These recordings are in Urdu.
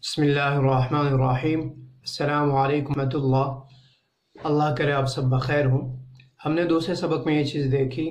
بسم اللہ الرحمن الرحیم۔ السلام علیکم ورحمۃ اللہ۔ اللہ کرے آپ سب بخیر ہوں۔ ہم نے دوسرے سبق میں یہ چیز دیکھی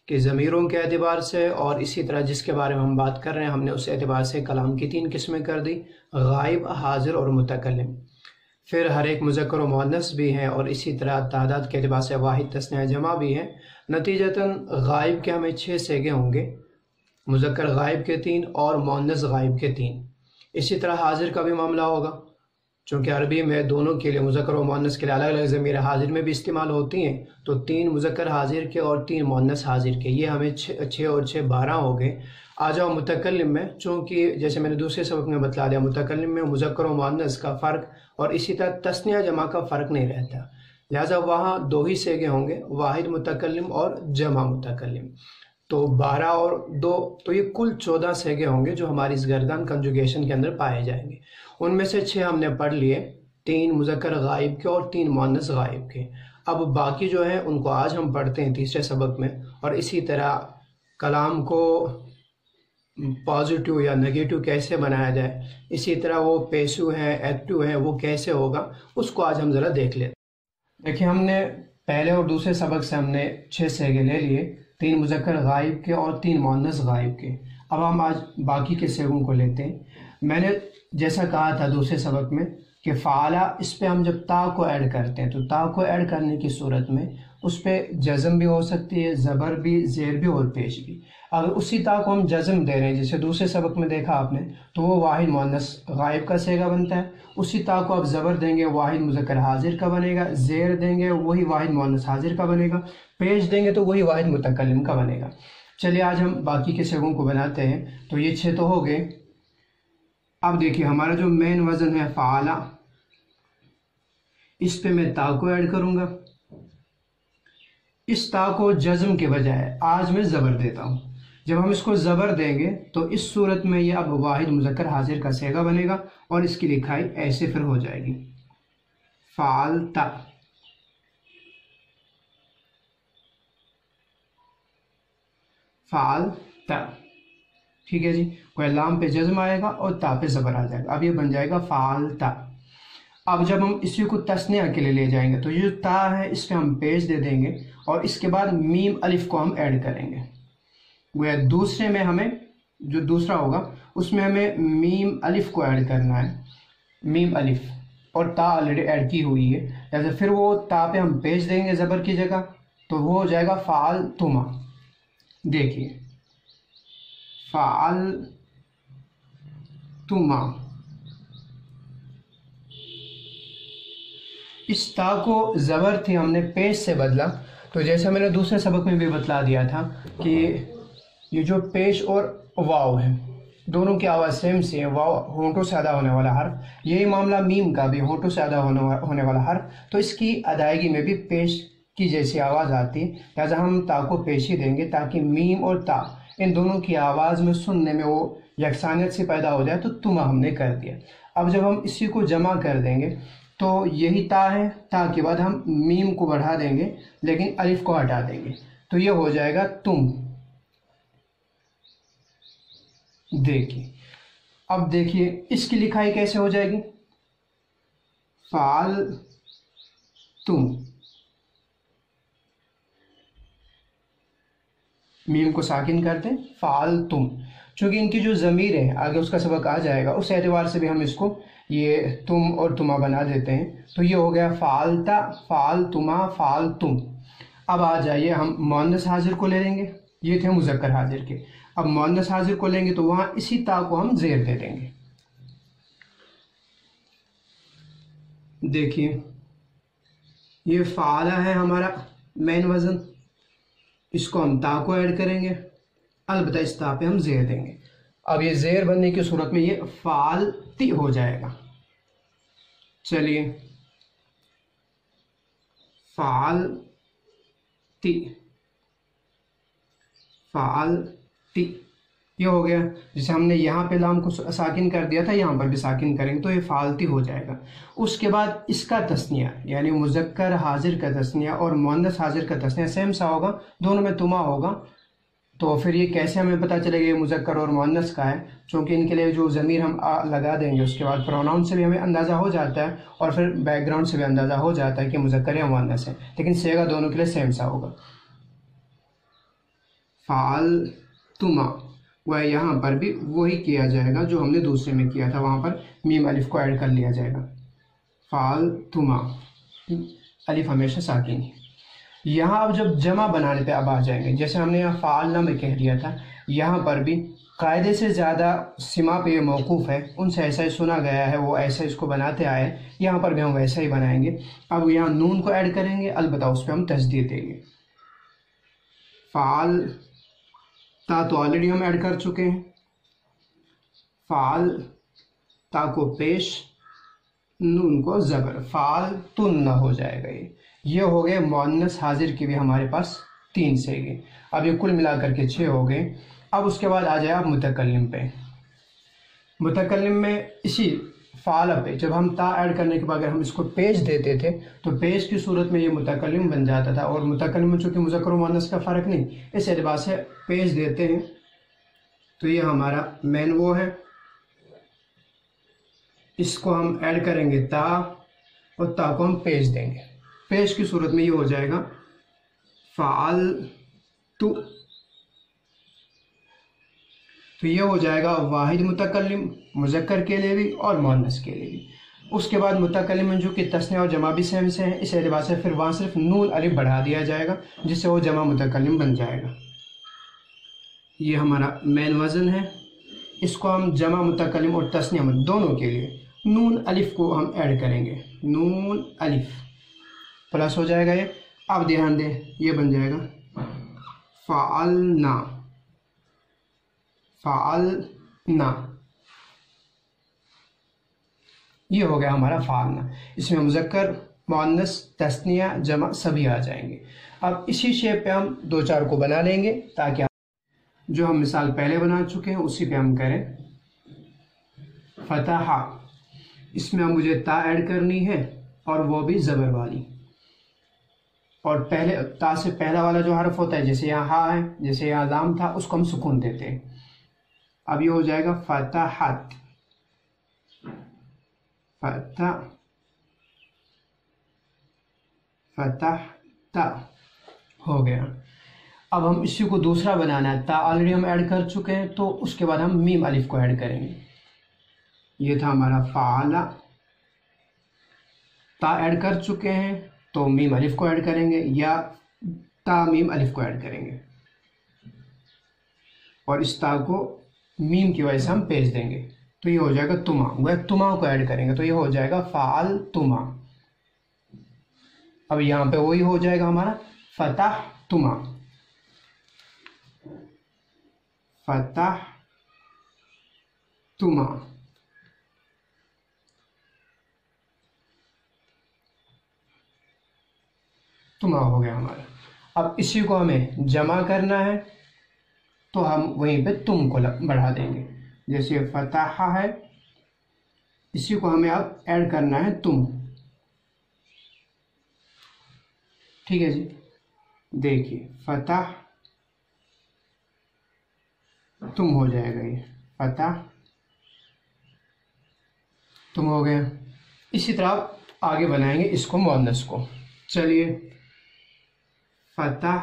کہ ضمیروں کے اعتبار سے اور اسی طرح جس کے بارے میں ہم بات کر رہے ہیں ہم نے اس اعتبار سے کلام کی 3 قسمیں کر دی: غائب، حاضر اور متکلم۔ پھر ہر ایک مذکر و مؤنث بھی ہیں اور اسی طرح تعداد کے اعتبار سے واحد، تثنیہ، جمع بھی ہیں۔ نتیجتاً غائب کے ہمیں 6 صیغے ہوں گے، مذکر غائب کے 3 اور مؤنث غائب کے 3۔ اسی طرح حاضر کا بھی معاملہ ہوگا، چونکہ عربی میں دونوں کے لیے، مذکر و مؤنث کے لیے الگ الگ ضمیر حاضر میں بھی استعمال ہوتی ہیں، تو 3 مذکر حاضر کے اور 3 مؤنث حاضر کے، یہ ہمیں 6 اور 6 12 ہو گئے۔ آ جاؤ متکلم میں، چونکہ جیسے میں نے دوسرے سبق میں بتلا دیا، متکلم میں مذکر و مؤنث کا فرق اور اسی طرح تثنیہ جمع کا فرق نہیں رہتا، لہٰذا وہاں 2 ہی صیغے ہوں گے، واحد متکلم اور جمع متکلم۔ تو 12 اور 2 تو یہ کل 14 صیغے ہوں گے جو ہماری اس گردان کنجوگیشن کے اندر پائے جائیں گے۔ ان میں سے 6 ہم نے پڑھ لیے، 3 مذکر غائب کے اور 3 مؤنث غائب کے۔ اب باقی جو ہیں ان کو آج ہم پڑھتے ہیں تیسرے سبق میں، اور اسی طرح کلام کو پازیٹیو یا نگیٹو کیسے بنایا جائے، اسی طرح وہ پیسو ہیں، ایکٹیو ہیں، وہ کیسے ہوگا، اس کو آج ہم ذرا دیکھ لیتے ہیں۔ دیکھیں، ہم نے پہلے اور دوسرے سبق سے ہم نے 6 صیغے لے لیے، 3 مذکر غائب کے اور 3 مؤنث غائب کے۔ اب ہم آج باقی کے صیغوں کو لیتے ہیں۔ میں نے جیسا کہا تھا دوسرے سبق میں کہ فعلا، اس پہ ہم جب تا کو ایڈ کرتے ہیں تو تا کو ایڈ کرنے کی صورت میں اس پہ جزم بھی ہو سکتی ہے، زبر بھی، زیر بھی اور پیش بھی۔ اگر اسی تا کو ہم جزم دے رہے ہیں جیسے دوسرے سبق میں دیکھا آپ نے، تو وہ واحد مؤنث غائب کا صیغہ بنتا ہے۔ اسی تا کو آپ زبر دیں گے، واحد مذکر حاضر کا بنے گا، زیر دیں گے وہی واحد مؤنث حاضر کا بنے گا، پیش دیں گے تو وہی واحد متکلم کا بنے گا۔ چلیے آج ہم باقی کے صیغوں کو بناتے ہیں۔ تو یہ 6 تو ہو گئے۔ اب دیکھیے ہمارا جو مین وزن ہے فعلا، اس پہ میں تا کو ایڈ کروں گا۔ اس تا کو جزم کے بجائے آج میں زبر دیتا ہوں۔ جب ہم اس کو زبر دیں گے تو اس صورت میں یہ اب واحد مذکر حاضر کا صیغہ بنے گا اور اس کی لکھائی ایسے پھر ہو جائے گی: فعلتا، فعلتا۔ ٹھیک ہے جی، کوئی لام پہ جزم آئے گا اور تا پہ زبر آ جائے گا، اب یہ بن جائے گا فعلتا۔ اب جب ہم اسی کو تثنیہ کے لیے لے جائیں گے تو یہ جو تا ہے اس پہ ہم پیش دے دیں گے اور اس کے بعد میم الف کو ہم ایڈ کریں گے۔ گویا دوسرے میں ہمیں جو دوسرا ہوگا اس میں ہمیں میم الف کو ایڈ کرنا ہے، میم الف، اور تا آلریڈی ایڈ کی ہوئی ہے، لہٰذا پھر وہ تا پہ ہم پیش دیں گے زبر کی جگہ، تو وہ ہو جائے گا فعلتما۔ دیکھیے فعلتما، اس تا کو زبر تھی ہم نے پیش سے بدلا، تو جیسا میں نے دوسرے سبق میں بھی بتلا دیا تھا کہ یہ جو پیش اور واو ہے دونوں کی آواز سیم سی ہے، واو ہونٹوں سے ادا ہونے والا حرف، یہی معاملہ میم کا بھی ہونٹوں سے ادا ہونے والا حرف، تو اس کی ادائیگی میں بھی پیش کی جیسی آواز آتی ہے، لہٰذا ہم تا کو پیش ہی دیں گے تاکہ میم اور تا ان دونوں کی آواز میں سننے میں وہ یکسانیت سے پیدا ہو جائے، تو تما ہم نے کر دیا۔ اب جب ہم اسی کو جمع کر دیں گے تو یہی تا ہے، تا کے بعد ہم میم کو بڑھا دیں گے لیکن الف کو ہٹا دیں گے، تو یہ ہو جائے گا تم۔ دیکھیے اب دیکھیے اس کی لکھائی کیسے ہو جائے گی: فعل تم، میم کو ساکن کر دیں، فعل تم۔ چونکہ ان کی جو ضمیر ہے آگے اس کا سبق آ جائے گا، اس اعتبار سے بھی ہم اس کو یہ تم اور تما بنا دیتے ہیں، تو یہ ہو گیا فعلتا، فعلتما، فعلتم۔ اب آ جائیے ہم مؤنث حاضر کو لے لیں گے، یہ تھے مذکر حاضر کے۔ اب مؤنث حاضر کو لیں گے تو وہاں اسی تا کو ہم زیر دے دیں گے۔ دیکھیے یہ فعلا ہے ہمارا مین وزن، اس کو ہم تا کو ایڈ کریں گے، البتہ اس تا پہ ہم زیر دیں گے۔ اب یہ زیر بننے کی صورت میں یہ فعلتی ہو جائے گا۔ چلیے فعلتی، فعلتی، یہ ہو گیا۔ جسے ہم نے یہاں پہ لام کو ساکن کر دیا تھا یہاں پر بھی ساکن کریں گے تو یہ فعلتی ہو جائے گا۔ اس کے بعد اس کا تثنیہ یعنی مذکر حاضر کا تثنیہ اور مؤنث حاضر کا تثنیہ سیم سا ہوگا، دونوں میں تما ہوگا، تو پھر یہ کیسے ہمیں پتہ چلے گا یہ مذکر اور مؤنث کا ہے؟ چونکہ ان کے لیے جو ضمیر ہم لگا دیں گے اس کے بعد پروناؤن سے بھی ہمیں اندازہ ہو جاتا ہے اور پھر بیک گراؤنڈ سے بھی اندازہ ہو جاتا ہے کہ مذکر یا مؤنث ہے، لیکن صیغہ دونوں کے لیے سیم سا ہوگا۔ فعلتما، وہ یہاں پر بھی وہی کیا جائے گا جو ہم نے دوسرے میں کیا تھا، وہاں پر میم الف کو ایڈ کر لیا جائے گا۔ فعلتما، الف ہمیشہ ساکن ہے۔ یہاں اب جب جمع بنانے پہ اب آ جائیں گے، جیسے ہم نے یہاں فعلنا میں کہہ دیا تھا، یہاں پر بھی قاعدے سے زیادہ سما پہ یہ موقوف ہے، ان سے ایسا ہی سنا گیا ہے، وہ ایسا اس کو بناتے آئے، یہاں پر بھی ہم ویسا ہی بنائیں گے۔ اب یہاں نون کو ایڈ کریں گے، البتہ اس پہ ہم تشدید دیں گے۔ فعل تا تو آلریڈی ہم ایڈ کر چکے ہیں، فعل تا کو پیش، نون کو زبر، فعل تن ہو جائے گا۔ یہ ہو گئے مؤنث حاضر کی بھی ہمارے پاس 3 صیغے، اب یہ کل ملا کر کے 6 ہو گئے۔ اب اس کے بعد آ جائے آپ متکلم پہ۔ متکلم میں اسی فعل پہ جب ہم تا ایڈ کرنے کے بعد اگر ہم اس کو پیش دیتے تھے تو پیش کی صورت میں یہ متکلم بن جاتا تھا، اور متکلم میں چونکہ مذکر و مؤنث کا فرق نہیں، اس اعتبار سے پیش دیتے ہیں تو یہ ہمارا مین وہ ہے، اس کو ہم ایڈ کریں گے تا، اور تا کو ہم پیش دیں گے۔ پیش کی صورت میں یہ ہو جائے گا فعلت، تو یہ ہو جائے گا واحد متکلم، مذکر کے لیے بھی اور مؤنث کے لیے بھی۔ اس کے بعد متکلم میں جو کہ تثنیہ اور جمع بھی سیم سے ہیں، اس اعتبار سے پھر وہاں صرف نون الف بڑھا دیا جائے گا جس سے وہ جمع متکلم بن جائے گا۔ یہ ہمارا مین وزن ہے، اس کو ہم جمع متکلم اور تثنیہ میں دونوں کے لیے نون الف کو ہم ایڈ کریں گے، نون الف پلس ہو جائے گا یہ۔ اب دھیان دیں یہ بن جائے گا فعلنا، فعلنا، یہ ہو گیا ہمارا فعلنا۔ اس میں مذکر، مؤنث، تثنیہ، جمع سبھی آ جائیں گے۔ اب اسی شیپ پہ ہم 2-4 کو بنا لیں گے تاکہ جو ہم مثال پہلے بنا چکے ہیں اسی پہ ہم کریں۔ فتح، اس میں مجھے تا ایڈ کرنی ہے اور وہ بھی زبر والی، اور پہلے تا سے پہلا والا جو حرف ہوتا ہے، جیسے یہاں ہا ہے، جیسے یہاں لام تھا، اس کو ہم سکون دیتے ہیں۔ اب یہ ہو جائے گا فتحت، فتحت ہو گیا۔ اب ہم اسی کو دوسرا بنانا ہے، تا آلریڈی ہم ایڈ کر چکے ہیں تو اس کے بعد ہم میم الف کو ایڈ کریں گے۔ یہ تھا ہمارا فعل، تا ایڈ کر چکے ہیں تو میم الف کو ایڈ کریں گے، یا تا میم الف کو ایڈ کریں گے، اور اس تا کو میم کی وجہ سے ہم پیش دیں گے تو یہ ہو جائے گا تما، وہ تما کو ایڈ کریں گے تو یہ ہو جائے گا فعل تما۔ اب یہاں پہ وہی ہو جائے گا ہمارا فتح تما، فتح تما۔ تما ہو گیا ہمارا۔ اب اسی کو ہمیں جمع کرنا ہے تو ہم وہیں پہ تم کو بڑھا دیں گے، جیسے فتح ہے، اسی کو ہمیں اب ایڈ کرنا ہے تم۔ ٹھیک ہے جی، دیکھیے فتح تم ہو جائے گا، یہ فتح تم ہو گیا۔ اسی طرح آگے بنائیں گے اس کو مؤنث کو۔ چلیے فتح،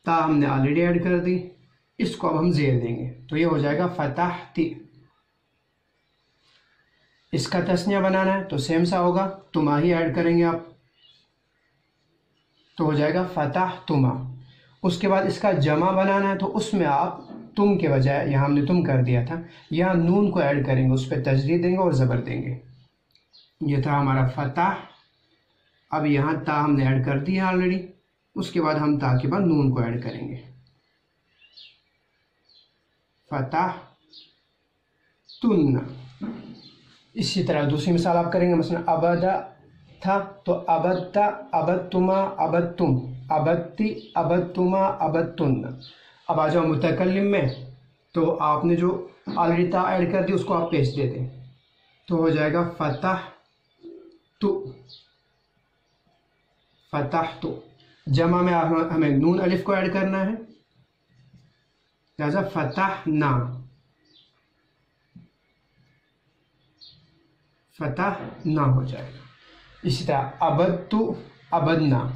تا ہم نے آلریڈی ایڈ کر دی، اس کو اب ہم زیر دیں گے تو یہ ہو جائے گا فتحتی۔ اس کا تثنیہ بنانا ہے تو سیم سا ہوگا، تما ہی ایڈ کریں گے آپ تو ہو جائے گا فتح تما۔ اس کے بعد اس کا جمع بنانا ہے تو اس میں آپ تم کے بجائے، یہاں ہم نے تم کر دیا تھا، یہاں نون کو ایڈ کریں گے، اس پہ تشدید دیں گے اور زبر دیں گے۔ یہ تھا ہمارا فتح۔ اب یہاں تا ہم نے ایڈ کر دیا آلریڈی، اس کے بعد ہم تا کے بعد نون کو ایڈ کریں گے، فتح تن۔ اسی طرح دوسری مثال آپ کریں گے، مثلا ابدا تھا تو ابدتا، ابدتما، ابدتم، ابدتی، ابدتما، ابدتن۔ اب آ جاؤ متکلم میں تو آپ نے جو آلریڈی تا ایڈ کر دی اس کو آپ پیش دے دیں تو ہو جائے گا فتح تو، فتح تو۔ جمع میں ہمیں نون الف کو ایڈ کرنا ہے لہذا فتحنا، فتحنا ہو جائے گا۔ اسی طرح عبدت، عبدنا۔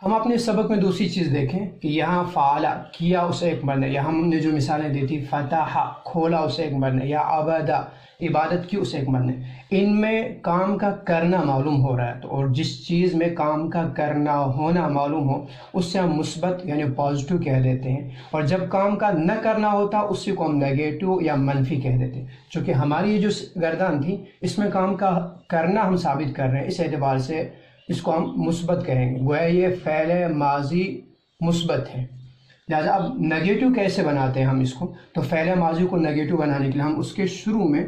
ہم اپنے سبق میں دوسری چیز دیکھیں کہ یہاں فعلا، کیا اسے ایک مرد نے، یا ہم نے جو مثالیں دی تھی فتح، کھولا اسے ایک مرد نے، یا عبدا، عبادت کی اسے ایک مرد نے، ان میں کام کا کرنا معلوم ہو رہا ہے، تو اور جس چیز میں کام کا کرنا ہونا معلوم ہو اس سے ہم مثبت یعنی پازیٹیو کہہ دیتے ہیں، اور جب کام کا نہ کرنا ہوتا اسی کو ہم نیگیٹو یا منفی کہہ دیتے ہیں۔ چونکہ ہماری یہ جو گردان تھی اس میں کام کا کرنا ہم ثابت کر رہے ہیں، اس اعتبار سے اس کو ہم مثبت کہیں گے، گویا یہ فعل ماضی مثبت ہے۔ لہٰذا اب نگیٹو کیسے بناتے ہیں ہم اس کو؟ تو فعل ماضی کو نگیٹو بنانے کے لیے ہم اس کے شروع میں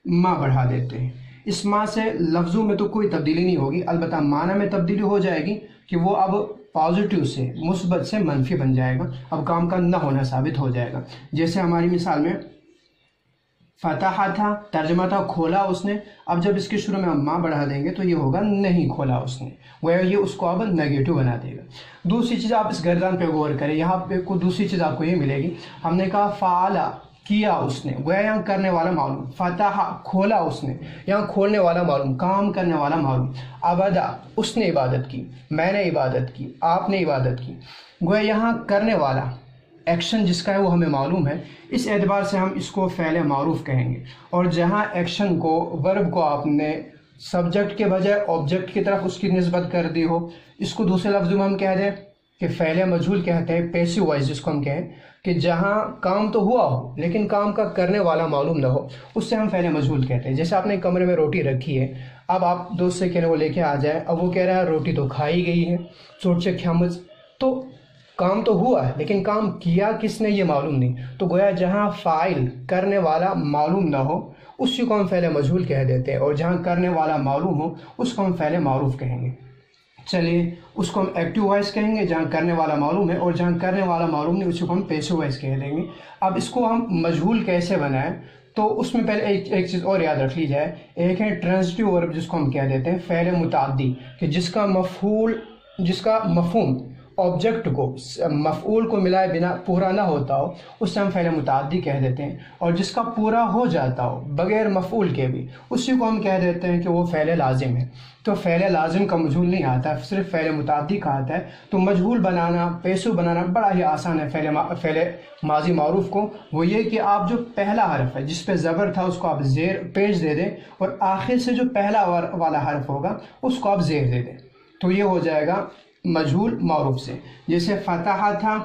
ما بڑھا دیتے ہیں۔ اس ما سے لفظوں میں تو کوئی تبدیلی نہیں ہوگی، البتہ معنی میں تبدیلی ہو جائے گی کہ وہ اب پازیٹیو سے، مثبت سے منفی بن جائے گا، اب کام کا نہ ہونا ثابت ہو جائے گا۔ جیسے ہماری مثال میں فتح تھا، ترجمہ تھا کھولا اس نے، اب جب اس کے شروع میں ہم ماں بڑھا دیں گے تو یہ ہوگا نہیں کھولا اس نے، وہ یہ اس کو اب نیگیٹو بنا دے گا۔ دوسری چیز آپ اس گردان پہ غور کریں، یہاں پہ کوئی دوسری چیز آپ کو یہ ملے گی، ہم نے کہا فعلا، کیا اس نے، وہ یہاں کرنے والا معلوم، فتح کھولا اس نے، یہاں کھولنے والا معلوم، کام کرنے والا معلوم، عبدا اس نے عبادت کی، میں نے عبادت کی، آپ نے عبادت کی، وہ یہاں کرنے والا ایکشن جس کا ہے وہ ہمیں معلوم ہے، اس اعتبار سے ہم اس کو فعل معروف کہیں گے۔ اور جہاں ایکشن کو، ورب کو آپ نے سبجیکٹ کے بجائے آبجیکٹ کی طرف اس کی نسبت کر دی ہو، اس کو دوسرے لفظوں میں ہم کہہ دیں کہ فعل مجہول کہتے ہیں، پیسو وائز جس کو ہم کہیں کہ جہاں کام تو ہوا ہو لیکن کام کا کرنے والا معلوم نہ ہو، اس سے ہم فعل مجہول کہتے ہیں۔ جیسے آپ نے کمرے میں روٹی رکھی ہے، اب آپ دوست سے کہنے وہ لے کے آ جائے، اب وہ کہہ رہا ہے روٹی تو کھائی گئی ہے، سوچ سے کھمز، تو کام تو ہوا ہے لیکن کام کیا کس نے یہ معلوم نہیں، تو گویا جہاں فاعل کرنے والا معلوم نہ ہو اسی کو ہم فعل مجہول کہہ دیتے ہیں، اور جہاں کرنے والا معلوم ہو اس کو ہم فعل معروف کہیں گے۔ چلیے اس کو ہم ایکٹیو وائس کہیں گے جہاں کرنے والا معلوم ہے، اور جہاں کرنے والا معلوم نہیں اسی کو ہم پیسو وائس کہہ دیں گے۔ اب اس کو ہم مجہول کیسے بنائیں، تو اس میں پہلے ایک چیز اور یاد رکھ لی جائے، ایک ہے ٹرانزٹیو ورب جس کو ہم کہہ دیتے ہیں فعل متعدی، کہ جس کا مفہوم آبجیکٹ کو، مفعول کو ملائے بنا پورا نہ ہوتا ہو اس سے ہم فعل متعدی کہہ دیتے ہیں، اور جس کا پورا ہو جاتا ہو بغیر مفعول کے بھی اسی کو ہم کہہ دیتے ہیں کہ وہ فعل لازم ہے۔ تو فعل لازم کا مجہول نہیں آتا، صرف فعل متعدی کا آتا ہے۔ تو مجہول بنانا، پیسو بنانا بڑا ہی آسان ہے فعل ماضی معروف کو، وہ یہ کہ آپ جو پہلا حرف ہے جس پہ زبر تھا اس کو آپ زیر پیش دے دیں، اور آخر سے جو پہلا والا حرف ہوگا اس کو آپ زیر دے دیں، تو یہ ہو جائے گا مجہول معروف سے۔ جیسے فتح تھا،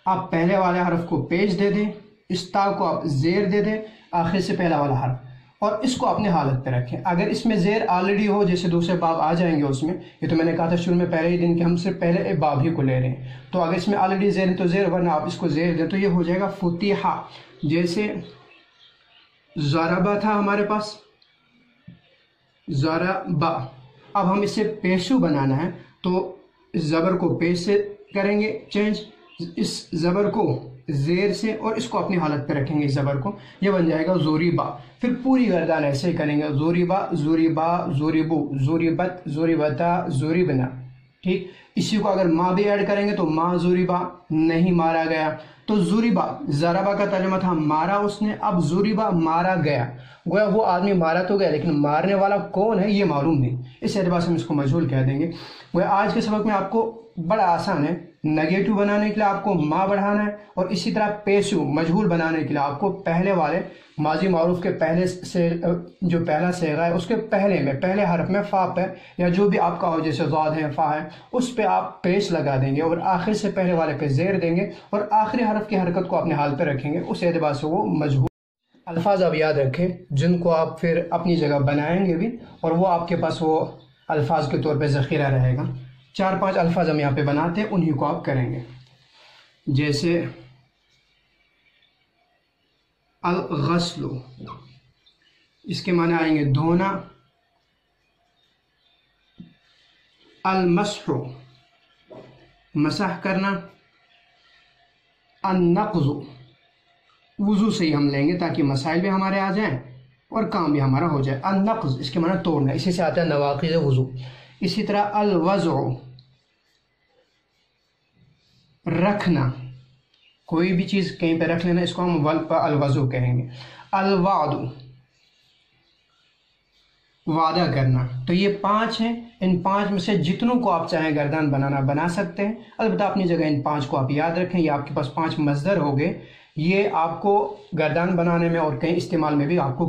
آپ پہلے والے حرف کو پیش دے دیں، اس تا کو آپ زیر دے دیں، آخر سے پہلا والا حرف، اور اس کو اپنے حالت پہ رکھیں۔ اگر اس میں زیر آلریڈی ہو، جیسے دوسرے باب آ جائیں گے اس میں، یہ تو میں نے کہا تھا شروع میں پہلے ہی دن کہ ہم صرف پہلے باب ہی کو لے رہے ہیں، تو اگر اس میں آلریڈی زیر ہے تو زیر، ورنہ آپ اس کو زیر دیں تو یہ ہو جائے گا فتحہ۔ جیسے ضربہ تھا ہمارے پاس، ضربہ، اب ہم اسے پیشو بنانا ہے تو زبر کو پیش سے کریں گے چینج، اس زبر کو زیر سے، اور اس کو اپنی حالت پہ رکھیں گے اس زبر کو، یہ بن جائے گا زوریبا۔ پھر پوری گردان ایسے ہی کریں گے، زوریبا، زوریبا، زوریبو، زوریبت، زوریبتا، زوریبنا، ٹھیک۔ اسی کو اگر ماں بھی ایڈ کریں گے تو ماں زوریبا، نہیں مارا گیا، تو زوریبا، ضربہ کا ترجمہ تھا مارا اس نے، اب زوریبا مارا گیا، گویا وہ آدمی مارا تو گیا لیکن مارنے والا کون ہے یہ معلوم نہیں، اس اعتبار سے ہم اس کو مجہول کہہ دیں گے۔ گویا آج کے سبق میں آپ کو بڑا آسان ہے، نگیٹو بنانے کے لیے آپ کو ماں بڑھانا ہے، اور اسی طرح پیشو مجہول بنانے کے لیے آپ کو پہلے والے ماضی معروف کے پہلے سے جو پہلا صیغہ ہے اس کے پہلے میں، پہلے حرف میں فا پہ یا جو بھی آپ کا ہو، جیسے ضاد ہے، فا ہے، اس پہ آپ پیش لگا دیں گے، اور آخر سے پہلے والے پہ زیر دیں گے، اور آخری حرف کی حرکت کو اپنے حال پہ رکھیں گے، اس اعتبار سے وہ مجہول۔ الفاظ آپ یاد رکھیں جن کو آپ پھر اپنی جگہ بنائیں گے بھی، اور وہ آپ کے پاس وہ الفاظ کے طور پہ ذخیرہ رہے گا۔ 4-5 الفاظ ہم یہاں پہ بناتے ہیں، انہی کو آپ کریں گے۔ جیسے الغسل، اس کے معنی آئیں گے دھونا، المسح، مسح کرنا، النقض، وضو سے ہی ہم لیں گے تاکہ مسائل بھی ہمارے آ جائیں اور کام بھی ہمارا ہو جائے۔ النقض اس کے معنی توڑنا، اسی سے آتا ہے نواقض وضو۔ اسی طرح الوضع، رکھنا، کوئی بھی چیز کہیں پہ رکھ لینا، اس کو ہم الوضو کہیں گے۔ الوعد، وعدہ کرنا۔ تو یہ 5 ہیں، ان 5 میں سے جتنوں کو آپ چاہیں گردان بنانا بنا سکتے ہیں، البتہ اپنی جگہ ان 5 کو آپ یاد رکھیں، یہ آپ کے پاس 5 مصدر ہو گئے، یہ آپ کو گردان بنانے میں اور کہیں استعمال میں بھی آپ کو